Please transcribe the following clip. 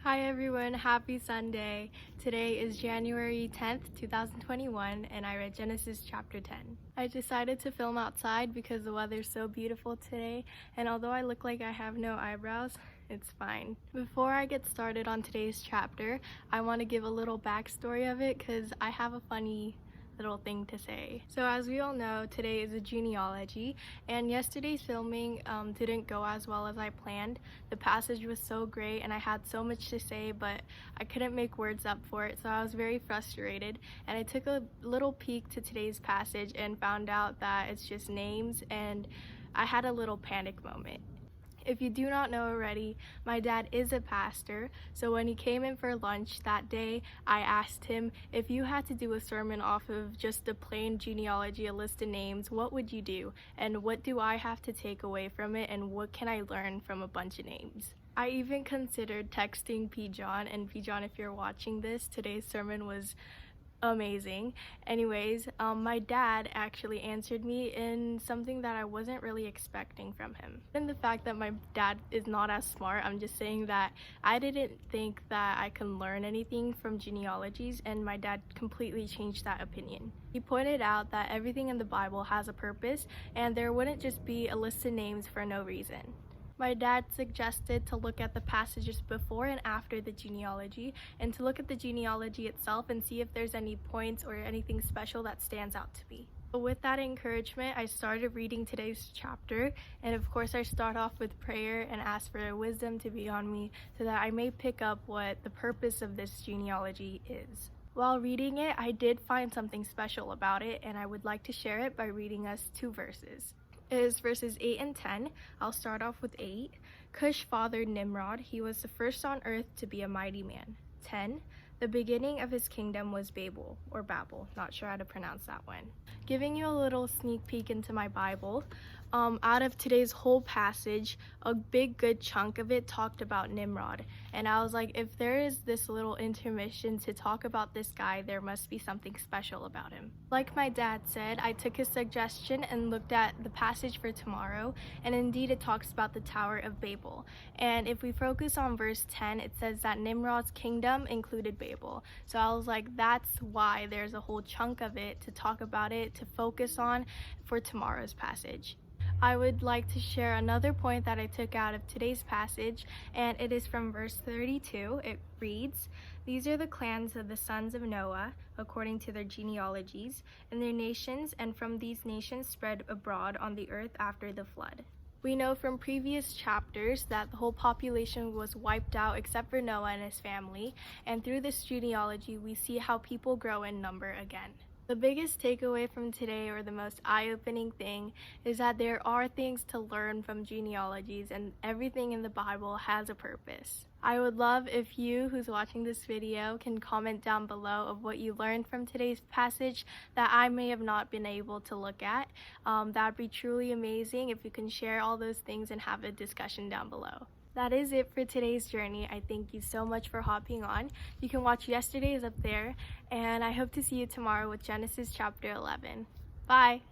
Hi everyone, happy Sunday. Today is January 10th, 2021, and I read Genesis chapter 10. I decided to film outside because the weather's so beautiful today, and although I look like I have no eyebrows, it's fine. Before I get started on today's chapter, I want to give a little backstory of it because I have a funny little thing to say. So as we all know, today is a genealogy, and yesterday's filming didn't go as well as I planned. The passage was so great and I had so much to say, but I couldn't make words up for it, so I was very frustrated, and I took a little peek to today's passage and found out that it's just names, and I had a little panic moment. If you do not know already, my dad is a pastor, so when he came in for lunch that day, I asked him, if you had to do a sermon off of just a plain genealogy, a list of names, what would you do? And what do I have to take away from it, and what can I learn from a bunch of names? I even considered texting P. John, and P. John, if you're watching this, today's sermon was amazing. Anyways, my dad actually answered me in something that I wasn't really expecting from him. And the fact that my dad is not as smart, I'm just saying that I didn't think that I can learn anything from genealogies, and my dad completely changed that opinion. He pointed out that everything in the Bible has a purpose, and there wouldn't just be a list of names for no reason. My dad suggested to look at the passages before and after the genealogy, and to look at the genealogy itself and see if there's any points or anything special that stands out to me. But with that encouragement, I started reading today's chapter, and of course I start off with prayer and ask for wisdom to be on me so that I may pick up what the purpose of this genealogy is. While reading it, I did find something special about it, and I would like to share it by reading us two verses. It is verses 8 and 10. I'll start off with 8. Cush fathered Nimrod. He was the first on earth to be a mighty man. 10. The beginning of his kingdom was Babel, or Babel. Not sure how to pronounce that one. Giving you a little sneak peek into my Bible, out of today's whole passage, a big good chunk of it talked about Nimrod. And I was like, if there is this little intermission to talk about this guy, there must be something special about him. Like my dad said, I took his suggestion and looked at the passage for tomorrow, and indeed it talks about the Tower of Babel. And if we focus on verse 10, it says that Nimrod's kingdom included Babel. So I was like, that's why there's a whole chunk of it to talk about it, to focus on for tomorrow's passage. I would like to share another point that I took out of today's passage, and it is from verse 32. It reads, "These are the clans of the sons of Noah, according to their genealogies, and their nations, and from these nations spread abroad on the earth after the flood." We know from previous chapters that the whole population was wiped out except for Noah and his family, and through this genealogy we see how people grow in number again. The biggest takeaway from today, or the most eye-opening thing, is that there are things to learn from genealogies, and everything in the Bible has a purpose. I would love if you who's watching this video can comment down below of what you learned from today's passage that I may have not been able to look at. That'd be truly amazing if you can share all those things and have a discussion down below. That is it for today's journey. I thank you so much for hopping on. You can watch yesterday's up there, and I hope to see you tomorrow with Genesis chapter 11. Bye!